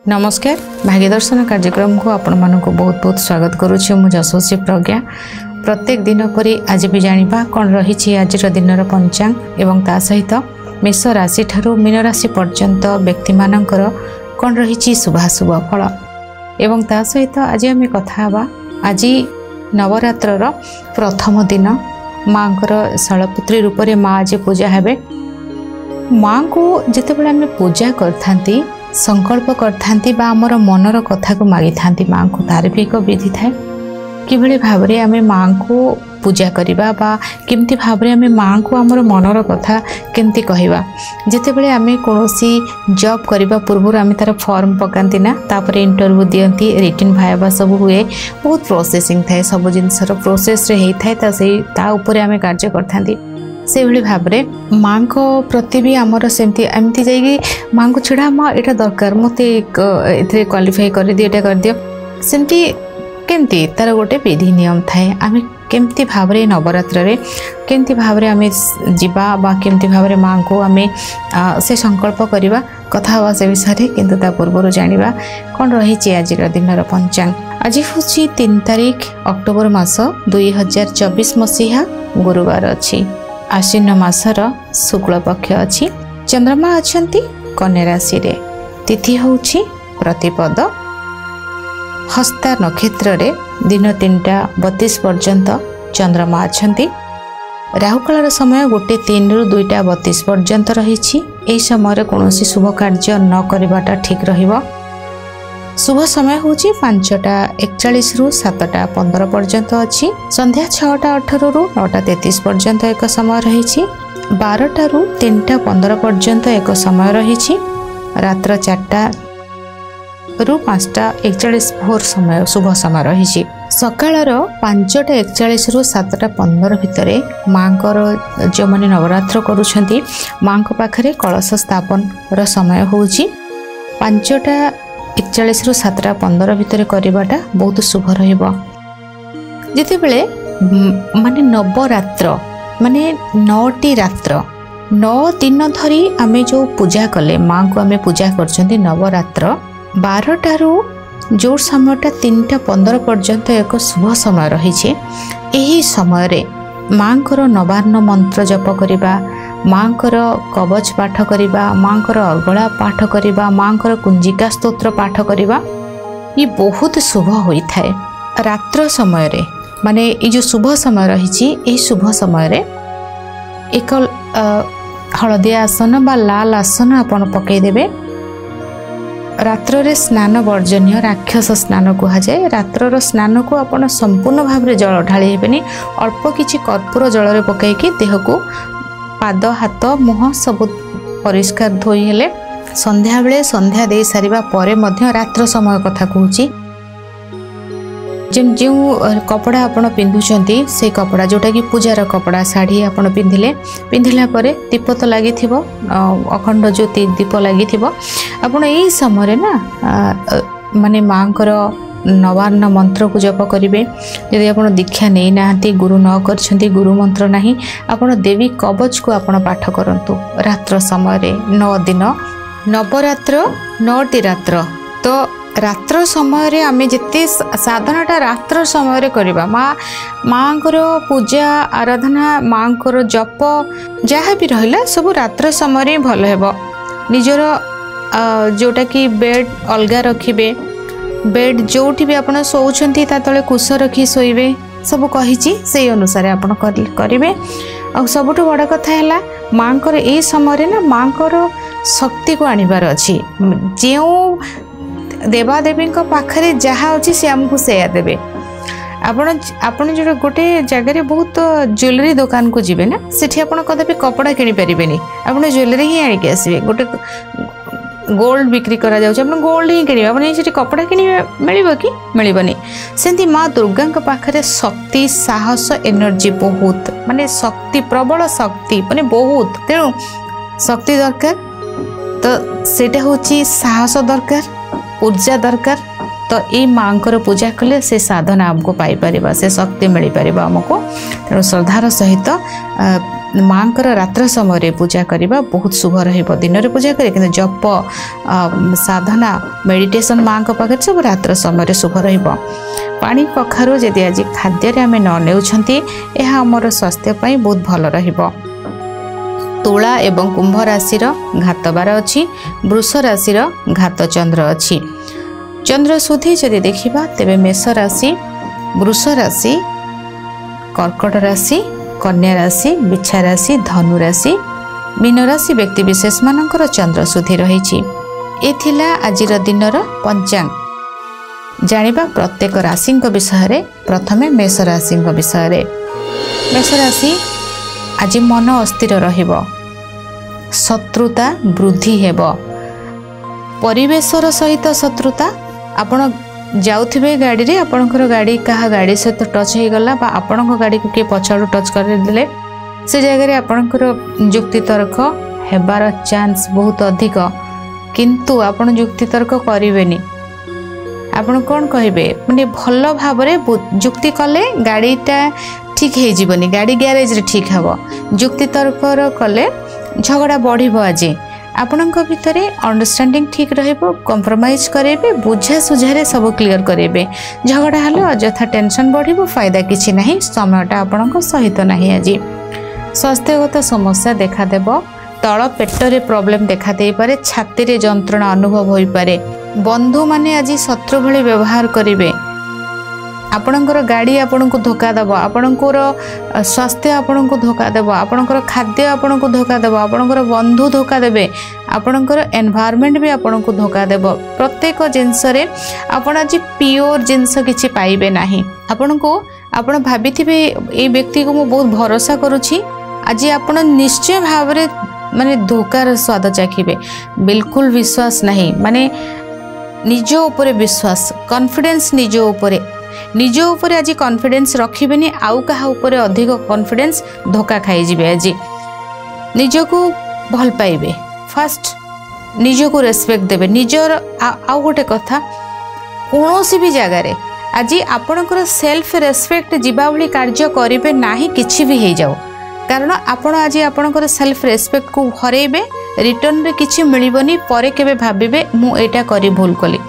नमस्कार भाग्यदर्शन कार्यक्रम को आपण मानक बहुत बहुत स्वागत करुच्ची मु जशस्वी प्रज्ञा। प्रत्येक दिन परी आज भी जानिबा कौन रही आज दिन पंचांग एवं ता सहित मेष राशि ठारू मीन राशि पर्यंत व्यक्ति मानकर कौन रही शुभाशुभ फल एवं ता सहित आज आम कथा आज नवरात्र प्रथम दिन माँ शैलपुत्री रूप में माँ आज पूजा हेबे। माँ को जितेबाला आम पूजा करथांती संकल्प करथांती बा आमर मनर कथा को मागी थांती माँ को तार भी एक विधि थाए किभली भाव में आम माँ को पूजा करवा बा केमती भाव में आम माँ को आमर मनर कथा केमती कहवा। जितेबाला आम कौनसी जॉब करने पूर्व आम तार फॉर्म पकाती ना तापर इंटरव्यू दियंती रिटन भाइबा सब हुए बहुत प्रोसेसिंग थाए सब जिनसर प्रोसेस रे होता है उपर आम कार्य करथांती से भली भाव में माँ को प्रति भी आमर सेमती एमती जाइए माँ को छड़ा माँ यहाँ दरकार मत क्वालिफाई कर दियो एटा कर दियो सेमती केमती तार गोटे विधि नियम थाए आम केमती भाव में नवरात्र रे केमती भाव में आम जीवा बा केमती भाव में माँ को आम से संकल्प करवा कथा हवा से विषय किंतु ता पूर्व जानिबा कौन रही आज दिन पंचांग। आज हूँ 3 तारिख अक्टोबर मास 2024 मसीहा गुरुवार अच्छी आश्विन मासर शुक्ल पक्ष अच्छी चंद्रमा अछंती कन्या राशि रे तिथि होउछि प्रतिपद हस्ता नक्षत्र रे दिन 3:32 पर्यंत चंद्रमा अछंती राहुकाल समय 1:03 रु 2:32 पर्यंत रही एही समय कौनसी शुभ कार्य न करवाटा ठीक रहिबो। शुभ समय हूँ 5:41 रु 7:15 पर्यंत अच्छी संध्या 6:18 रु 9:33 पर्यंत एक समय रही 12 रु 3:15 पर्यंत एक समय रही रात्र 4 रु 5:41 भोर समय शुभ समय रही सकाळर 5:41 रु 7:15 भितर माँ जो मैंने नवरात्र करुछंती माँ पाखरे कलश स्थापन र समय हूँ 5:41 रु 7:15 भितर करवाटा बहुत शुभ रहिबो। जिते बेले माने नवरात्र माने 9टी रात्र 9 दिन धरी आमे जो पूजा कले माँ को आमे पूजा करछंती नवरात्र 12 रु जो समयटा 3:15 पर्यंत एक शुभ समय रही एही समय रे माँ को नवान्न मंत्र जप करिबा माँ कवच पाठ करवा माँ अर्गला पाठ करवा माँ कुंजिका स्तोत्र पाठ करवा ये बहुत शुभ होता है। रात्र समय रे माने ये जो शुभ समय रही शुभ समय रे एक हलदिया आसन बा लाल आसन आपन पकईदेवे। रात्र रे स्नान वर्जन्य राक्षस स्नान कह जाए रात्र स्नान को आपन संपूर्ण भाव में जल ढाली हेबेनी अल्प किछि कर्पूर जल रे पकईकी देह को पाद हाथ मुह सब परिष्कार धोई हेले संध्या बेले संध्या दे सारिबा परे मध्य रात्र समय कथा कहूची जो कपड़ा आपण पिंधुचंती से कपड़ा जोटा कि पूजार कपड़ा साड़ी आपण पिंधिला परे दीप तो लगी अखंड ज्योति दीप लगी आपण यही समय ना माने माँ नवान्न मंत्र को जप करेंगे। यदि आप दीक्षा नहीं ना गुरु न कर गुरु मंत्र नहीं आपण देवी कवच को आपण पाठ करंतु रात्र समय 9 दिन नवरात्र 9टी रात्र तो रात्र समय रे आमे जिते साधनाटा रात्र समय रे करबा माँ पूजा आराधना माँ जप जहाँ भी रहिला सब रात्र समय रे भल हेबो। निजर जोटा कि बेड अलगा रखिबे बेड जोठी भी आपन सोउछंती ता तले कुश रखी सोइबे सब कहिची से अनुसार आपन करिवे। आ सबुठ बड़ कथा हैला माँ ए समय रे ना माँ शक्ति को आनिबार अछि जेउ देवादेवी पाखरे जहाँ अच्छी से आमको से देवे। आपण जो गोटे जगह बहुत ज्वेलरी दुकान को जीवे ना सेठी आपण कदापि कपड़ा किनी परिबेनी आपण ज्वेलरी ही आनिक आसबे गोटे गोल्ड बिक्री करा जाउछ आपण गोल्ड ही किनिबे आपण सेठी कपड़ा किनी मिलिबो कि मिलिबनी। सेंती माँ दुर्गा पाखरे शक्ति साहस एनर्जी बहुत माने शक्ति प्रबल शक्ति माने बहुत तेणु शक्ति दरकार तो सेटा होची साहस दरकार ऊर्जा दरकार तो ये माँ पूजा कले से साधना आमको पाई परिबा से शक्ति मिल पार आमको। तेणु श्रद्धार सहित माँकर रात्र समय पूजा करने बहुत शुभ दिन में पूजा करें कि जप साधना मेडिटेशन माँ पाखे सब रात्र समय शुभ पानी कखारु जदि आज खाद्य आम न नेउछंती यह आमर स्वास्थ्य बहुत भल रहिबो। तुला एवं कुंभ राशि घातबार अच्छी वृष राशि घात चंद्र अच्छी। चंद्र सुधी जदि देखा तेरे मेष राशि वृष राशि कर्कट राशि कन्या राशि बिछा राशि धनु राशि मीन राशि व्यक्ति विशेष मानकर चंद्र सुधी रही। आजिर दिनर पंचांग जानिबा प्रत्येक राशि विषय प्रथमे मेष राशि विषय। मेष राशि आज मन अस्थिर रहिबो, शत्रुता वृद्धि हेब, परिवेशर सहित शत्रुता। आपण जाउथिबे गाड़ी रे आपणकर गाड़ी कहा गाड़ी सहित टच हो गला बा आपणक गाड़ी को किए पछाड़ू टच कर देले से जगह रे आपणकर जुक्ति तर्क हेबार चांस बहुत अधिक, किंतु आपण जुक्ति तर्क करिवेनी। आपण कौन कहे माने भल भाव जुक्ति कले गाड़ीटा ठीक हो जीवनी, गाड़ी ग्यारेज रे ठीक हे। जुक्ति तर्क कले झगड़ा बढ़िबो। आज आपणक भितर अंडरस्टैंडिंग ठीक रहिबो, कंप्रोमाइज करेबे, बुझा सुझारे सब क्लियर करेबे। झगड़ा हले अजथा टेंशन बढ़िबो, फायदा किछि नाही, समयटा आपणक सहित नाही। आज स्वास्थ्यगत समस्या देखा देबो, तल पेटरे प्रॉब्लम देखा दे पारे, छाती रे जंत्रणा अनुभव होई पारे। बंधु माने आज शत्रु भली व्यवहार करेंगे। आपणकर गाड़ी आपण को धोखा देव, आपणकर स्वास्थ्य आपण को धोखा देव, आपणकर खाद्य आपण को धोखा देव, आपणकर बंधु धोखा देवे, आपणकर एनवायरनमेंट भी आपण को धोखा देव। प्रत्येक जिनस रे आपण आज प्योर जिनस किछि पाइबे नाही। आपण को आपण भाबिथिबे ए व्यक्ति को मु बहुत भरोसा करूछि, आज आपण निश्चय भाव रे माने धोकार स्वाद चाखिबे। बिल्कुल विश्वास नहीं, माने निज उपरे विश्वास, कॉन्फिडेंस निज उपरे आज कॉन्फिडेंस रखिबेनी, आउ कहा उपरे अधिक कॉन्फिडेंस धोखा खाई जिबे। आज निज को भल पाइबे, फर्स्ट निज को रेस्पेक्ट देबे। निजर आउ गोटे कथा, कोनोसी भी जगह रे आज आपणकर सेल्फ रेस्पेक्ट जीवा भली कार्य करिबे नाही, किछि भी हे जाओ। कारण आपण आज आपणकर सेल्फ रेस्पेक्ट को हरेबे, रिटर्न रे किछि मिलिबनी, परे केबे भाबिबे मु एटा करी भूल कली।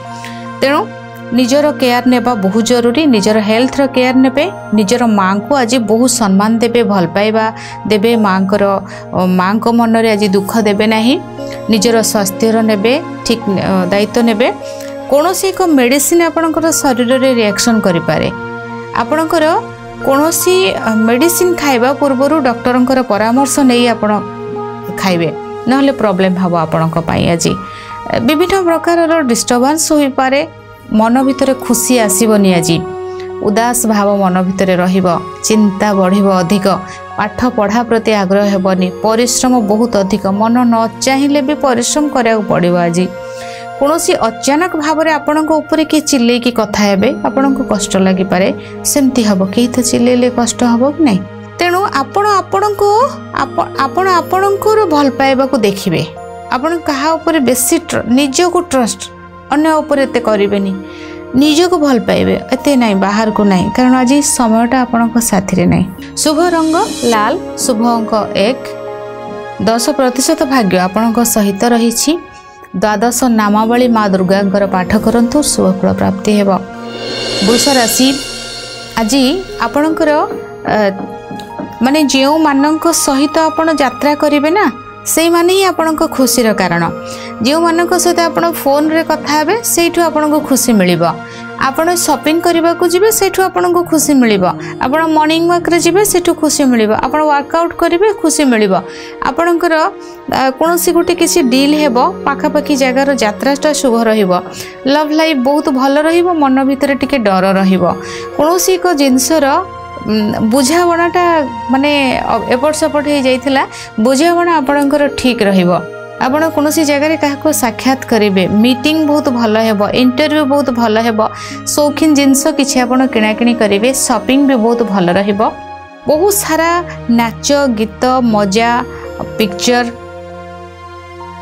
तेणु निजर केयर नेबा बहुत जरूरी, निजर हेल्थ रो केयर नेबे, निजर माँ को आज बहुत सम्मान देबे, भल पाइबा देबे, माँ को मन रे आज दुख देबे नाही, निजर स्वास्थ्य रो नेबे ठीक दायित्व नेबे। कोनोसी एक मेडिसिन आपणकर शरीर रे रिएक्शन करि पारे, आपणकर कोनोसी मेडिसिन खाइबा पूर्व डॉक्टर परामर्श नहीं आपण खाइबे, नहले प्रॉब्लम हबो आपणक पई। आज विभिन्न प्रकार डिस्टर्बेंस होई पारे, मन भितर खुशी आसीबनी। आज उदास भाव मन भितर रहिबो, चिंता बढ़िबो अधिक, पाठ पढ़ा प्रति आग्रह हेबनी, परिश्रम बहुत अधिक, मन न चाहिए भी परिश्रम करिया पड़िबो। आज कोनोसी अचानक भाव में आपणक ऊपर किए चिल्ले की कथा हेबे, आपणक कष्ट लागि पारे, सेमती हबो, केही तो चिल्लेले कष्ट हबो कि नहीं। तेणु आपणकर भल पाइबा को देखिबे, आपण कहा ऊपर बेसी निज को ट्रस्ट, अन्य ऊपर एते करिबेनी, निज को भल पाइबे एते नहीं, बाहर को नहीं, कारण आज समयटा आपणक साथी रे नहीं। शुभ रंग लाल, शुभ अंक 1, 10% भाग्य आपणक सहित रहिछि। द्वादश नामावली माँ दुर्गा पाठ करंतु, शुभ फल प्राप्ति हेब। वृष राशि आज आपणकर माने जो मानक सहित आपण यात्रा करिवे ना, से माने ही आपणक खुशीर कारण। जो मानक सहित आपण फोन रे कथा हेबे, सेठु आपणक खुशी मिलिबो। आपण शॉपिंग करबा को जिबे, सेठु आपणक खुशी मिलिबो। आपण मॉर्निंग वॉक रे जिबे, सेठु खुशी मिलिबो। आपण वर्कआउट करिवे, खुशी मिलिबो। आपणकर कोनोसी गोटे किसी डील हेबो, पाखापाखि जगार यात्राटा शुभ रहिबो। लव लाइफ बहुत भल रहिबो, मन भितर टिके डर रहिबो। कोनोसी एक जिंसर बुझावणाटा माने एपट सेपट हो जाइथिला, बुझावणा आपणकर ठीक रहिबो। आपण कोनोसी जगह रे काहको साक्षात करिवे, मीटिंग बहुत भल हेबो, इंटरव्यू बहुत भल हेबो, शौकीन जिनस किछि आपण किणा किणी करिवे, शॉपिंग भी बहुत भल रहिबो। बहुत सारा नाच गीत मजा पिक्चर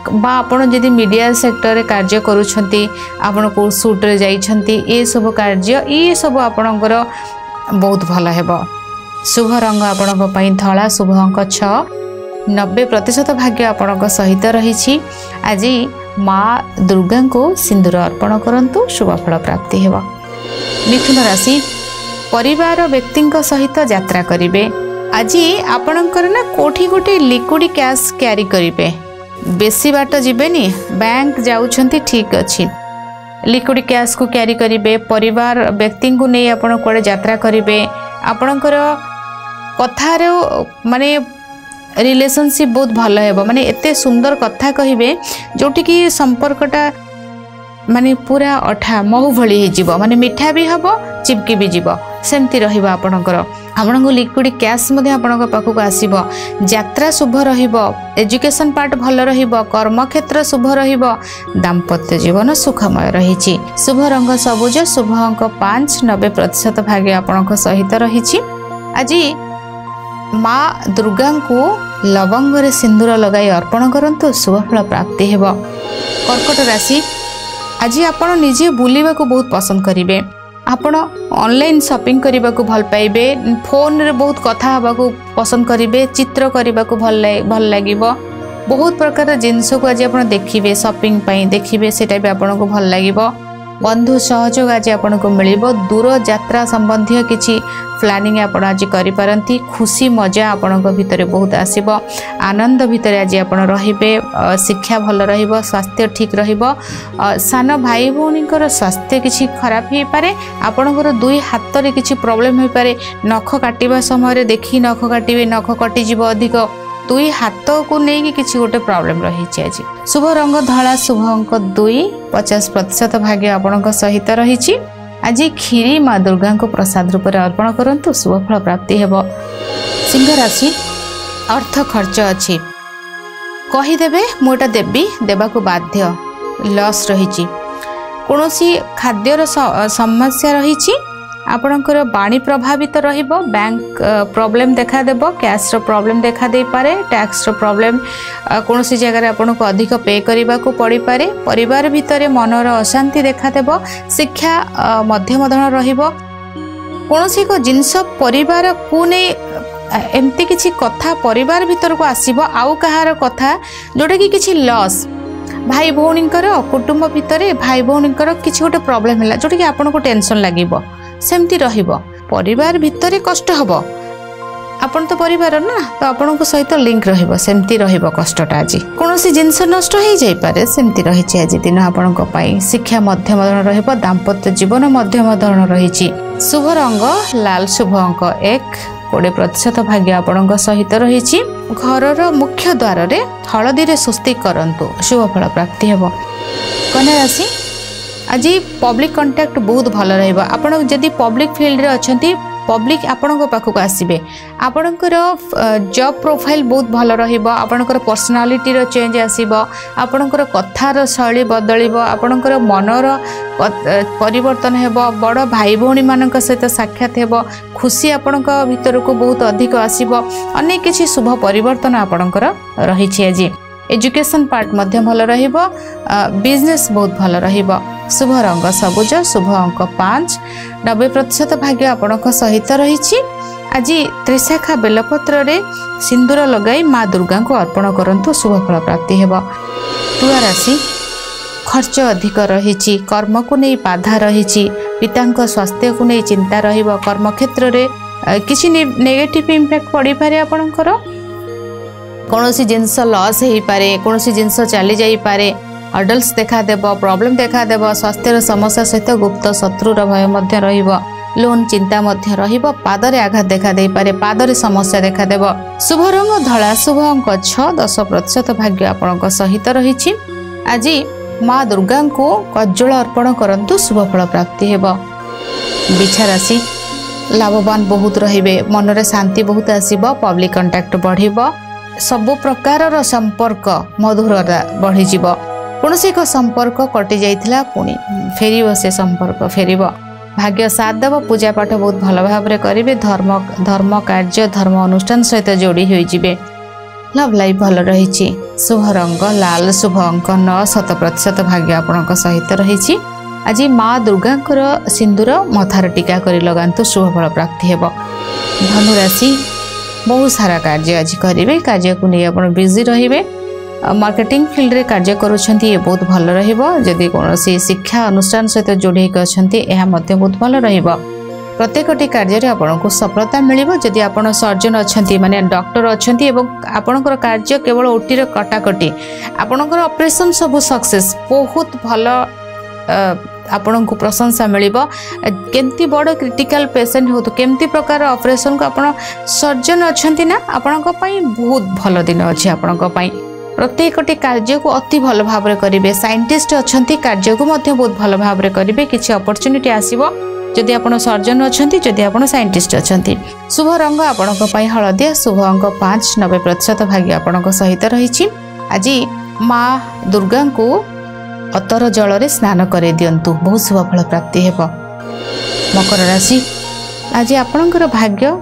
बा आपण जदि मीडिया सेक्टर रे कार्य करूछंती, आपण को शूट रे जाइछंती, ए सब कार्य ये सब आपणकर बहुत भल हेबो। शुभ रंग आपणको पई धला, शुभ अंक 6, 90% भाग्य आपणको सहित रही। आज माँ दुर्गा को सिंदूर अर्पण करंतु, शुभ फल प्राप्ति हेबो। मिथुन राशि, परिवार व्यक्ति सहित यात्रा करिवे। आज आपणकर ना कोठी गोटे लिक्विड कैश कैरी करिवे, बेसी बाट जिबेनी, बैंक जाउछंती ठीक अछि, लिक्विड कैश को कैरी करिवे। परिवार व्यक्ति को नहीं आपण कोड़े यात्रा करिवे। आपणकर कथार माने रिलेशनशिप बहुत भल हेबो, माने एते सुंदर कथा कहिबे जोटी की संपर्कटा माने पूरा अठा महु भली हे जीवो, माने मिठा भी हबो, चिपकी भी जीवो, सेमती रहिबो। आपणकर आपनको लिक्विड कैश मध्ये आपणक पाखक आसीबो। यात्रा शुभ रहिबो, एजुकेशन पार्ट भल रहिबो, कर्म क्षेत्र शुभ रहिबो, दाम्पत्य जीवन सुखमय रहिछि। शुभ रंग सबुज, शुभ अंक 5, 90% भाग्य आपणक सहित रहिछि। आज माँ दुर्गा को लवंग रे सिंदूर लगाई अर्पण करंतु, शुभ फल प्राप्ति हेबो। कर्कट राशि, आज आपण निजे बुलिबा को बहुत पसंद करिवे। आपण ऑनलाइन शॉपिंग करने को भल पाइबे, फोन रे बहुत कथा हवा को पसंद करिवे, चित्र करने को भल लागिबो। बहुत प्रकार जिनस को आज आप देखिए, शॉपिंग पाई देखिए, सेटा भी आपन को भल लागिबो। बंधु सहयोग आज आपन को मिलिबो। दूर यात्रा संबंधी किछि प्लानिंग आपण आज करि पारंती। खुशी मजा आपण को भितर बहुत आसीबो। आनंद भितर आज आपण रहिबे। शिक्षा भल रहिबो, स्वास्थ्य ठीक रहिबो। सान भाई भौणीकर स्वास्थ्य किछि खराब हे पारे, आपणकर दुई हाथ रे किछि प्रॉब्लम हे पारे। नख काटिबा समय रे देखि नख काटिबे, नख कटि जिवो अधिक, दुई हाथ को नहीं किसी गोटे प्रॉब्लम रही। आज शुभ रंग धला, शुभ अंक 2, 50% भाग्य आपणक सहित रही। आज खीरी माँ दुर्गा को प्रसाद रूप में अर्पण करंतु, शुभ फल प्राप्ति हेबो। सिंह राशि, अर्थ खर्च अछि, कहीदेवे मुझे देवी, देवा को बाध्य, लॉस रही। कौनसी खाद्यर समस्या रही, आपणकर बाणी प्रभावित रहिबो। बैंक प्रॉब्लम देखा देबो, कैश रो प्रॉब्लम देखा दे पारे, टैक्स रो प्रॉब्लम, कोनोसी जगह आपन को अधिक पे करबा को पड़ी पारे। परिवार भितरे मनर अशांति देखा देबो। शिक्षा मध्यम धरण रहिबो। कोनोसी को जिंस परिवार को ने एमती किछि कथा परिवार भीतर को आसीबो, आउ कहार कथा जोटा कि किछि लॉस, भाई भौणीकर कुटुंब भितरे भाई भौणीकर किछि गोटे प्रॉब्लम हैला जोटा कि आपन को टेंशन लागिबो, सेमती रहिबो। परिवार भितरे कष्ट हबो, आपन तो परिवार ना, तो आपन को सहित लिंक रहिबो, सेमती रहिबो कष्टटा। आज कोनोसी जिंस नष्ट हो जाई पारे, सेमती रहिछि आज दिन आपन को पाई। शिक्षा मध्यम धरण रहिबो, दाम्पत्य जीवन मध्यम धरण रहिछि। शुभ रंग लाल, शुभ अंक 1, 20% भाग्य आपन को सहित रहिछि। घरर मुख्य द्वार रे हळदी रे सुस्ति करंतु, शुभ फल प्राप्ति हेबो। कन्या राशि, आज पब्लिक कंटाक्ट बहुत भल रहिबो। आपण जदि पब्लिक फील्ड रे अछंती, पब्लिक आपणको पाखक आसीबे। आपणकर जॉब प्रोफाइल बहुत भल रहिबो। आपणकर पर्सनालिटी रो चेंज आसीबो। आपणकर कथार शैली बदलिबो। आपणकर मनर परिवर्तन हेबो। बड़ भाई भौणी मानक सहित साक्षात हेबो। खुशी आपणक भीतर को बहुत अधिक आसीबो। अनेक किछि शुभ परिवर्तन आपणकर रहिछि। आज एजुकेशन पार्ट मध्य भल रहिबो। बिजनेस बहुत भल रहिबो। शुभ रंग सबुज, शुभ अंक 5, 90% भाग्य आपणक सहित रहिछि। आज त्रिशाखा बेलपत्र रे सिंदूर लगाई माँ दुर्गा को अर्पण करंतु, शुभ फल प्राप्ति हेबो। तुला राशि, खर्च अधिक रहिछि। कर्म को नहीं बाधा रहिछि। पितांक स्वास्थ्य को नहीं चिंता रहिबो। कर्म क्षेत्र रे किछि नेगेटिव इंपैक्ट पड़ी पारे। आपणकर कौनसी जिनस लॉस हो पारे, कौनसी जिनस चली जाई पारे। अडल्स देखा देबो, प्रॉब्लम देखा देबो। स्वास्थ्य समस्या सहित गुप्त शत्रुर भय मध्य रहिबो। लोन चिंता मध्य रहिबो। पादरे आघात देखा दे पारे। पादरे समस्या देखा देबो। शुभ रंग धला, शुभ अंक 6, 10% भाग्य आपणक सहित रहिछि। आज माँ दुर्गा को कज्जल अर्पण करंतु, शुभ फल प्राप्ति हेबो। बिछा राशि, लाभवान बहुत रहिबे। मनरे शांति बहुत आसीबो। Public contact बढ़िबो। सबु प्रकार संपर्क मधुरता बढ़ी जीवो। कौनसी एक संपर्क कटि जाइथिला पुणी फेरिबो, से संपर्क फेरिबो। भाग्य साथ देव। पूजा पाठ बहुत भल भाव में करेंगे। धर्म कार्य धर्म अनुष्ठान सहित जोड़ी हो जिवे। लव लाइफ भल रही। शुभ रंग लाल, शुभ अंक 9, 100% भाग्य आपणक सहित रही। आज माँ दुर्गा सिंदूर मथार टीका कर लगांतु, शुभ फल प्राप्ति हेबो। धनु राशि बहुत सारा कार्य आज करेंगे, कार्य को नहीं आप बिजी रे। मार्केटिंग फील्ड रे कार्य करुछंती ये बहुत भल रहिबो। जदि कोनोसी शिक्षा अनुष्ठान सहित जोड़ी अछंती एहा मध्ये बहुत भल रहिबो। प्रत्येकटी कार्य रे आपनको सफलता मिलिबो। जदि आपण सर्जन अछंती माने डॉक्टर अछंती एवं आपणकर कार्य केवल ओटी रे कटाकटी, आपणकर ऑपरेशन सब सक्सेस बहुत भल आपण को प्रशंसा मिलिबो। केमती बड़ क्रिटिकल पेशेंट हो तो केमती प्रकार ऑपरेशन को आपण सर्जन अछंती ना, आपणको पई बहुत भल दिन अछि। आपणको पई प्रत्येकटी कार्य को अति भल भाव में करेंगे। साइंटिस्ट अछंती कार्य को मध्य बहुत भल भाव में करेंगे। किसी अपॉर्चुनिटी आसीबो जदि आपण सर्जन अछंती, जदि आपण साइंटिस्ट अछंती। शुभ रंग आपणको पई हळदिया, शुभ अंक 5, 90% भाग्य आपणको सहित रहिछि। आज माँ दुर्गा को अतर जल रे स्नान करे दियंतु, बहुत शुभ फल प्राप्ति हेबो। मकर राशि आज आपणकर भाग्य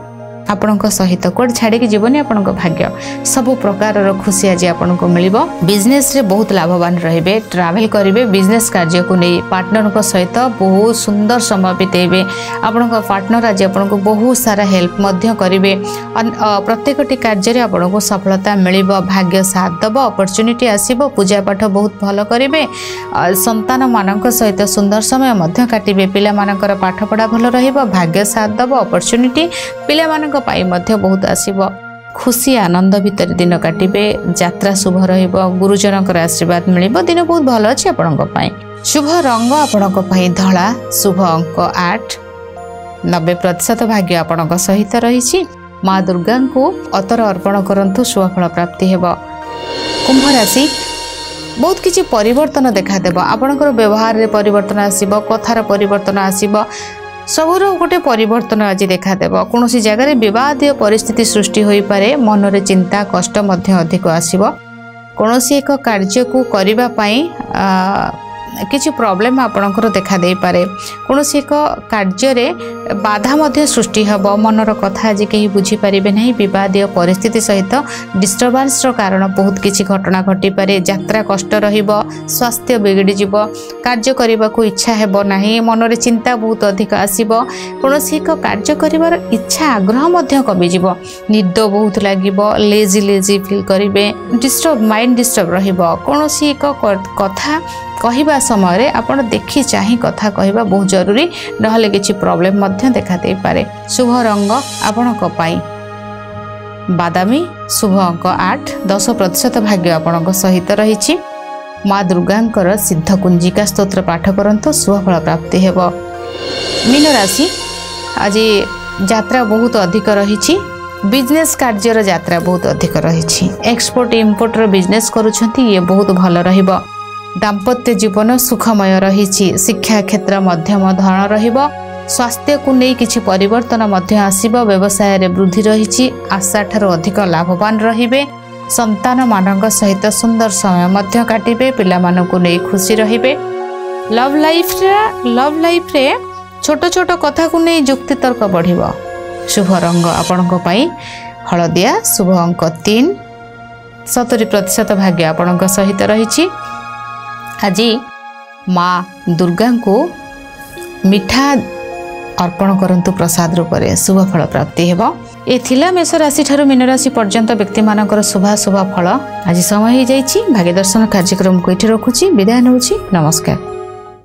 आपणको सहित कोड छाड़ी के जीवन आपणको भाग्य सब प्रकार खुशी आज आपणको मिलिबो। बिजनेस रे बहुत लाभवान रहिबे, ट्रैवल करिवे, बिजनेस कार्य को नहीं पार्टनर को सहित बहुत सुंदर समय बितेबे। आपणको पार्टनर आज आपणको बहुत सारा हेल्प मध्य करिवे। प्रत्येकटी कार्य रे आपणको सफलता मिलिबो, भाग्य साथ दबो, अपॉर्चुनिटी आसीबो, पूजा पाठ बहुत भल करिवे। संतान मानक सहित सुंदर समय मध्य काटिबे। पिला मानकर पाठ पढ़ा भल रहिबो, भाग्य साथ दबो, अपॉर्चुनिटी पिला मानक पाई मध्य बहुत आसीबो। खुशी आनंद भितर दिन काटिबे, यात्रा शुभ रहिबो, गुरुजनकर आशीर्वाद मिलिबो। दिन बहुत भल अछि आपणको पाई। शुभ रंग आपणको पाई धळा, शुभ अंक 8, 90% भाग्य आपणको सहित रहिछि। माँ दुर्गा को अतर अर्पण करंतु, शुभ फल प्राप्ति हेबो। कुंभ राशि बहुत किछि परिवर्तन देखा देबो। आपणकर व्यवहार रे परिवर्तन आसीबो, कथार परिवर्तन आसीबो, सबुर गोटे परिवर्तन आज देखा देव। कौन जगार विवादीय परिस्थिति सृष्टि हो पारे, मनरे चिंता कष्ट मध्य अधिक आसीबो। कौन एक कार्य को करबा पई किछि प्रॉब्लम आपणकर देखा दे पारे। कौन एक कार्य रे बाधा मध्य सृष्टि हबो, मनर कथा आज कहीं बुझी पारिबे नहीं। विवादीय परिस्थिति सहित डिस्टर्बेंस रो कारण बहुत किछि घटना घटी पारे। यात्रा कष्ट रहिबो, स्वास्थ्य बिगड़ी जिवो, कार्य करबा को इच्छा हेबो नहीं, मनरे चिंता बहुत अधिक आसीबो। कौन एक कार्य करिवार इच्छा आग्रह मध्य कमी जिवो, निद बहुत लागिबो, लेजी लेजी फील करिवे, माइंड डिस्टर्ब रहिबो। कौन एक कथा कहवा समय आपण देखि चाहि कथा कहवा बहुत जरूरी, नहले किछि प्रॉब्लम मध्य देखा दे पारे। शुभ रंग आपणको पाई बादामी, शुभ अंक 8, 10% भाग्य आपणको सहित रहिछि। माँ दुर्गांकर सिद्ध कुंजिका स्तोत्र पाठ करंतु, शुभ फल प्राप्ति हेबो। मीन राशि आज यात्रा बहुत अधिक रहिछि। बिजनेस कार्यर यात्रा बहुत अधिक रहिछि। एक्सपोर्ट इम्पोर्ट रो बिजनेस करूछंती, ये बहुत भल रहिबो। दाम्पत्य जीवन सुखमय रहिछि। शिक्षा क्षेत्र मध्यम धन रहिबो। स्वास्थ्य को नहीं किछि परिवर्तन मध्य आसीबो। व्यवसाय रे वृद्धि रहिछि, आशा ठारो अधिक लाभवान रहिबे। संतान मानक सहित सुंदर समय मध्य काटिबे। पिला मानको नहीं खुशी रहिबे। लव लाइफ रे छोट छोट कथा को नहीं जुक्ति तर्क बढ़िबो। शुभ रंग आपणको पाई हळदिया, शुभ अंक 3, 70% भाग्य आपणको सहित रहिछि। आज माँ दुर्गा को मिठा अर्पण करंतु प्रसाद रूप में, शुभ फल प्राप्ति हेबो। ए थिला मेष राशि ठारू मीन राशि पर्यंत व्यक्ति मानकर शुभ फल आज समय हो जाइछि। भाग्य दर्शन कार्यक्रम को एठी रखुछि, विदाय नउछि, नमस्कार।